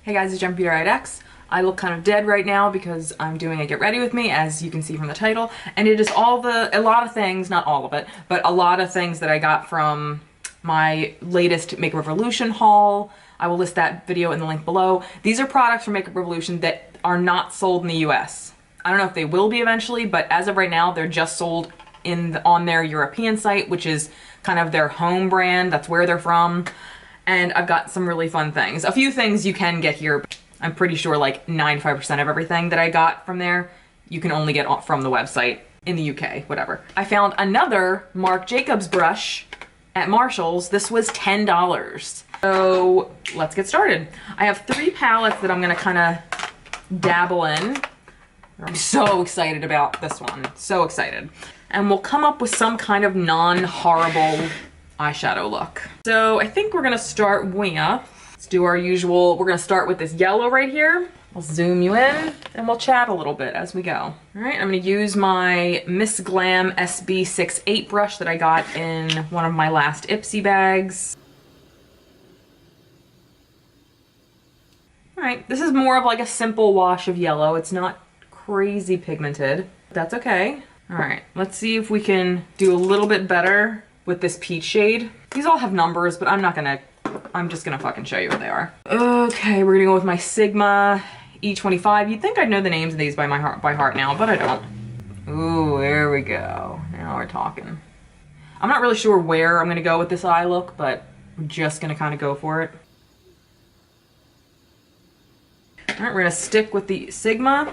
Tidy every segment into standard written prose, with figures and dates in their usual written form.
Hey guys, it's Jump Beauty Riot X. I look kind of dead right now because I'm doing a get ready with me, as you can see from the title, and it is a lot of things, not all of it, but a lot of things that I got from my latest Makeup Revolution haul. I will list that video in the link below. These are products from Makeup Revolution that are not sold in the US. I don't know if they will be eventually, but as of right now, they're just sold on their European site, which is kind of their home brand. That's where they're from. And I've got some really fun things. A few things you can get here, but I'm pretty sure like 95% of everything that I got from there, you can only get from the website in the UK, whatever. I found another Marc Jacobs brush at Marshall's. This was $10. So let's get started. I have 3 palettes that I'm gonna kind of dabble in. I'm so excited about this one, so excited. And we'll come up with some kind of non-horrible eyeshadow look. So I think we're gonna start let's do our usual. We're gonna start with this yellow right here. I'll zoom you in and we'll chat a little bit as we go. All right, I'm gonna use my Miss Glam SB68 brush that I got in one of my last Ipsy bags. All right, this is more of like a simple wash of yellow. It's not crazy pigmented. That's okay. All right, let's see if we can do a little bit better with this peach shade. These all have numbers, but I'm just gonna fucking show you what they are. Okay, we're gonna go with my Sigma E25. You'd think I'd know the names of these by heart now, but I don't. Ooh, there we go. Now we're talking. I'm not really sure where I'm gonna go with this eye look, but we're just gonna kind of go for it. All right, we're gonna stick with the Sigma.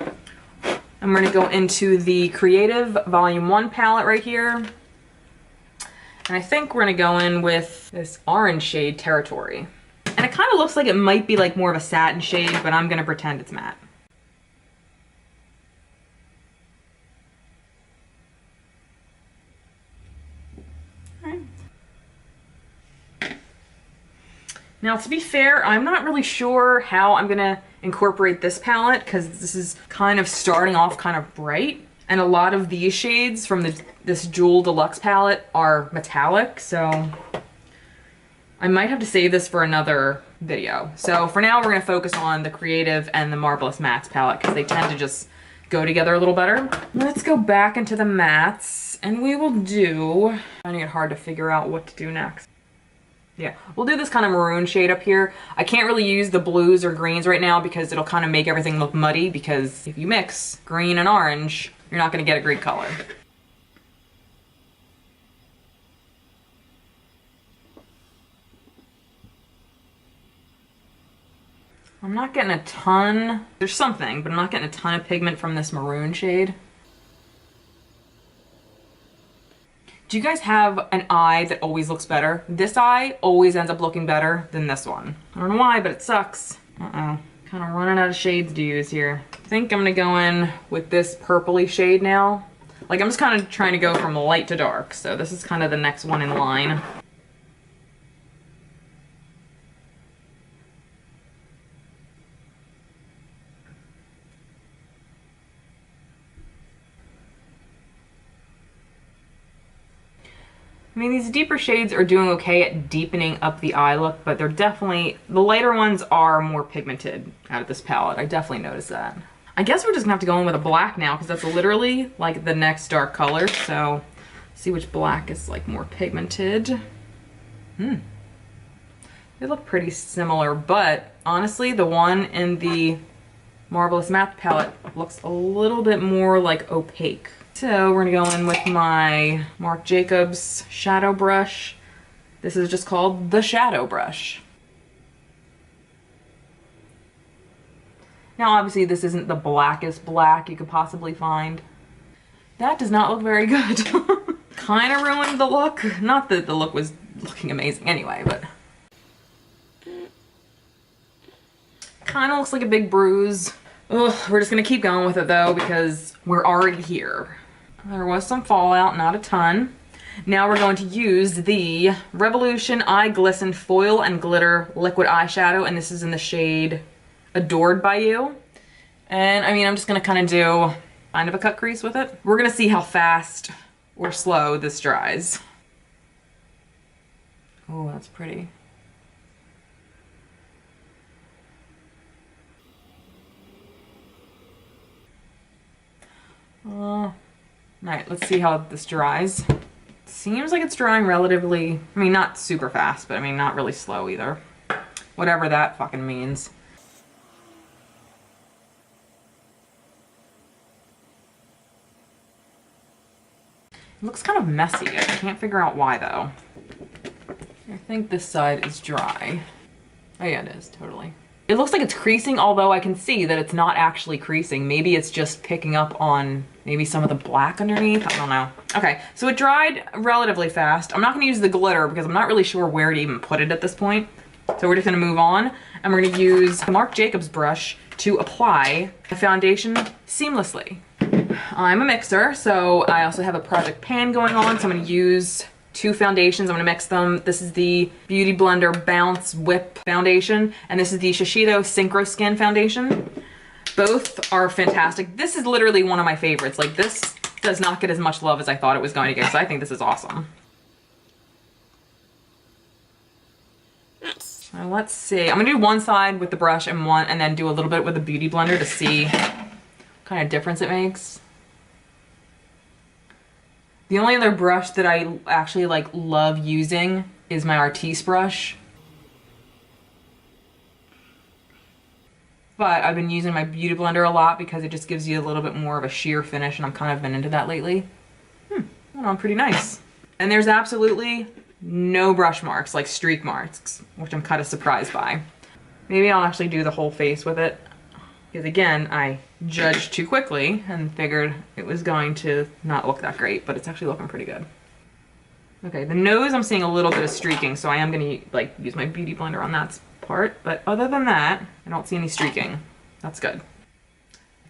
I'm gonna go into the Creative Volume 1 palette right here. And I think we're gonna go in with this orange shade, Territory. And it kind of looks like it might be like more of a satin shade, but I'm gonna pretend it's matte. All right. Now, to be fair, I'm not really sure how I'm gonna incorporate this palette because this is kind of starting off kind of bright. And a lot of these shades from this Jewel Deluxe palette are metallic, so I might have to save this for another video. So for now, we're gonna focus on the Creative and the Marvelous Mattes palette because they tend to just go together a little better. Let's go back into the mattes and we will do, finding it hard to figure out what to do next. Yeah, we'll do this kind of maroon shade up here. I can't really use the blues or greens right now because it'll kind of make everything look muddy, because if you mix green and orange, you're not gonna get a great color. I'm not getting a ton, there's something, but I'm not getting a ton of pigment from this maroon shade. Do you guys have an eye that always looks better? This eye always ends up looking better than this one. I don't know why, but it sucks. Uh-oh. Kind of running out of shades to use here. I think I'm gonna go in with this purpley shade now. Like, I'm just kind of trying to go from light to dark, so this is kind of the next one in line. I mean, these deeper shades are doing okay at deepening up the eye look, but they're definitely, the lighter ones are more pigmented out of this palette. I definitely noticed that. I guess we're just gonna have to go in with a black now because that's literally like the next dark color. So see which black is like more pigmented. They look pretty similar, but honestly, the one in the Marvelous Matte palette looks a little bit more like opaque. So we're gonna go in with my Marc Jacobs shadow brush. This is just called the shadow brush. Now obviously this isn't the blackest black you could possibly find. That does not look very good. Kind of ruined the look. Not that the look was looking amazing anyway, but kind of looks like a big bruise. Ugh, we're just gonna keep going with it though because we're already here. There was some fallout, not a ton. Now we're going to use the Revolution Eye Glisten Foil and Glitter Liquid Eyeshadow, and this is in the shade Adored by You. And I mean, I'm just gonna kind of do kind of a cut crease with it. We're gonna see how fast or slow this dries. Oh, that's pretty. All right, let's see how this dries. Seems like it's drying relatively, I mean, not super fast, but I mean, not really slow either. Whatever that fucking means. It looks kind of messy. I can't figure out why though. I think this side is dry. Oh yeah, it is, totally. It looks like it's creasing, although I can see that it's not actually creasing. Maybe it's just picking up on maybe some of the black underneath. I don't know. Okay, so it dried relatively fast. I'm not gonna use the glitter because I'm not really sure where to even put it at this point. So we're just gonna move on and we're gonna use the Marc Jacobs brush to apply the foundation seamlessly. I'm a mixer, so I also have a project pan going on, so I'm gonna use 2 foundations. I'm gonna mix them. This is the Beauty Blender Bounce Whip Foundation, and this is the Shiseido Synchro Skin Foundation. Both are fantastic. This is literally one of my favorites. Like, this does not get as much love as I thought it was going to get, so I think this is awesome. Nice. Now let's see. I'm gonna do one side with the brush and then do a little bit with the Beauty Blender to see what kind of difference it makes. The only other brush that I actually like love using is my Artiste brush. But I've been using my Beauty Blender a lot because it just gives you a little bit more of a sheer finish, and I've kind of been into that lately. Went on pretty nice. And there's absolutely no brush marks, like streak marks, which I'm kind of surprised by. Maybe I'll actually do the whole face with it. Because again, I judged too quickly and figured it was going to not look that great, but it's actually looking pretty good. Okay, the nose I'm seeing a little bit of streaking, so I am gonna like use my Beauty Blender on that part, but other than that, I don't see any streaking. That's good.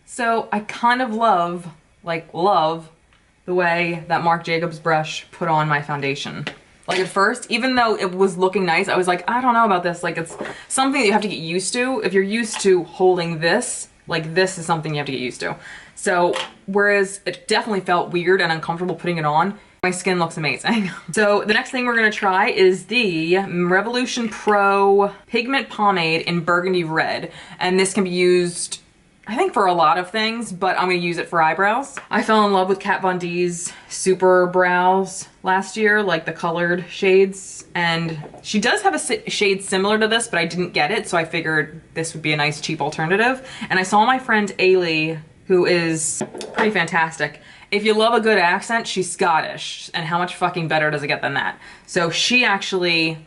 So I kind of love the way that Marc Jacobs brush put on my foundation. Like at first, even though it was looking nice, I was like, I don't know about this. Like, it's something that you have to get used to. If you're used to holding this, like this is something you have to get used to. So, whereas it definitely felt weird and uncomfortable putting it on, my skin looks amazing. So the next thing we're gonna try is the Revolution Pro Pigment Pomade in Burgundy Red. And this can be used, I think, for a lot of things, but I'm gonna use it for eyebrows. I fell in love with Kat Von D's Super Brows last year, like the colored shades, and she does have a shade similar to this, but I didn't get it, so I figured this would be a nice cheap alternative. And I saw my friend Aylies, who is pretty fantastic. If you love a good accent, she's Scottish, and how much fucking better does it get than that? So she actually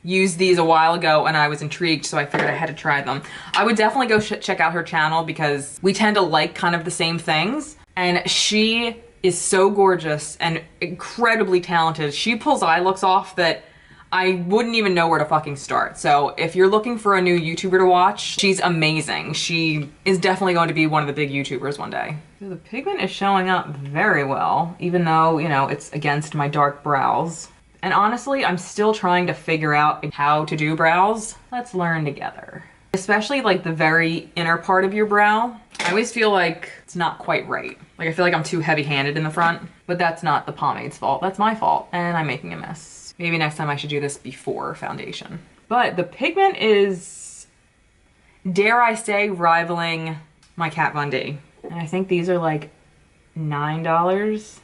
used these a while ago and I was intrigued, so I figured I had to try them. I would definitely go check out her channel because we tend to like kind of the same things, and she is so gorgeous and incredibly talented. She pulls eye looks off that I wouldn't even know where to fucking start. So if you're looking for a new YouTuber to watch, she's amazing. She is definitely going to be one of the big YouTubers one day. So the pigment is showing up very well, even though, you know, it's against my dark brows. And honestly, I'm still trying to figure out how to do brows. Let's learn together. Especially like the very inner part of your brow. I always feel like it's not quite right. Like I feel like I'm too heavy-handed in the front, but that's not the pomade's fault. That's my fault, and I'm making a mess. Maybe next time I should do this before foundation. But the pigment is, dare I say, rivaling my Kat Von D. And I think these are like $9.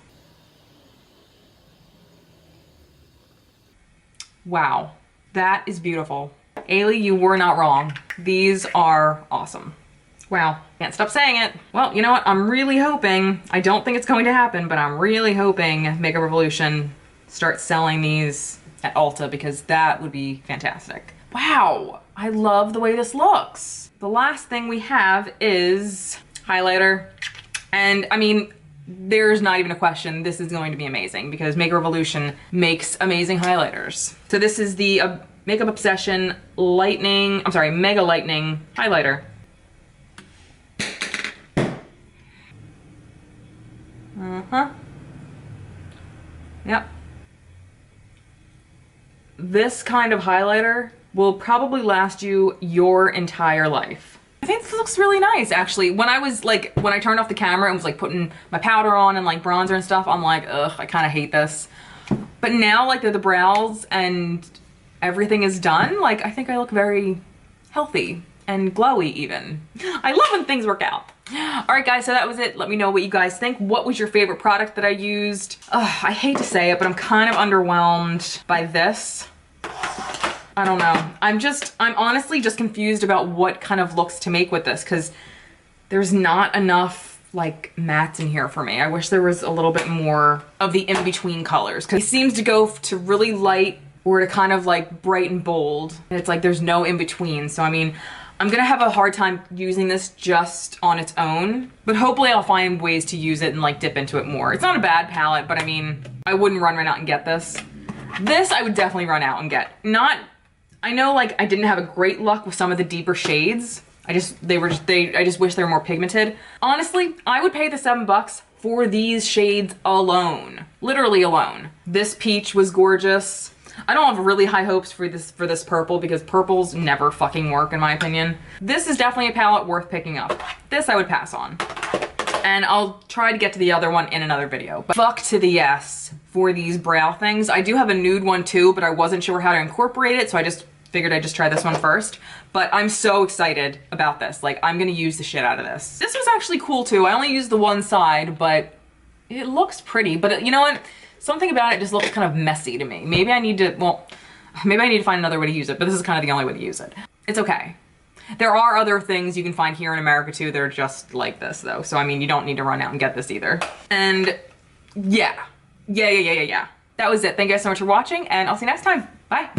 Wow, that is beautiful. Aylies, you were not wrong. These are awesome. Wow, can't stop saying it. Well, you know what? I'm really hoping, I don't think it's going to happen, but I'm really hoping Makeup Revolution starts selling these at Ulta, because that would be fantastic. Wow, I love the way this looks. The last thing we have is highlighter. And I mean, there's not even a question, this is going to be amazing because Makeup Revolution makes amazing highlighters. So this is the Makeup Obsession Mega Lightning Highlighter. Yep. This kind of highlighter will probably last you your entire life. I think this looks really nice, actually. When I turned off the camera and was like putting my powder on and like bronzer and stuff, I'm like, ugh, I kind of hate this. But now, like, the brows and everything is done, like, I think I look very healthy and glowy even. I love when things work out. All right, guys, so that was it. Let me know what you guys think. What was your favorite product that I used? I hate to say it, but I'm kind of underwhelmed by this. I don't know. I'm honestly just confused about what kind of looks to make with this, because there's not enough like mattes in here for me. I wish there was a little bit more of the in-between colors, because it seems to go to really light or to kind of like bright and bold. And it's like there's no in-between. So I mean, I'm gonna have a hard time using this just on its own, but hopefully I'll find ways to use it and like dip into it more. It's not a bad palette, but I mean, I wouldn't run right out and get this. This I would definitely run out and get. I know like I didn't have a great luck with some of the deeper shades. I just wish they were more pigmented. Honestly, I would pay the $7 for these shades alone. Literally alone. This peach was gorgeous. I don't have really high hopes for this purple, because purples never fucking work in my opinion. This is definitely a palette worth picking up. This I would pass on. And I'll try to get to the other one in another video. But fuck to the yes for these brow things. I do have a nude one too, but I wasn't sure how to incorporate it, so I just figured I'd just try this one first. But I'm so excited about this. Like, I'm gonna use the shit out of this. This was actually cool too. I only used the one side, but it looks pretty. But you know what? Something about it just looks kind of messy to me. Maybe I need to, well, maybe I need to find another way to use it, but this is kind of the only way to use it. It's okay. There are other things you can find here in America too that are just like this though. So I mean, you don't need to run out and get this either. And yeah. That was it. Thank you guys so much for watching, and I'll see you next time. Bye.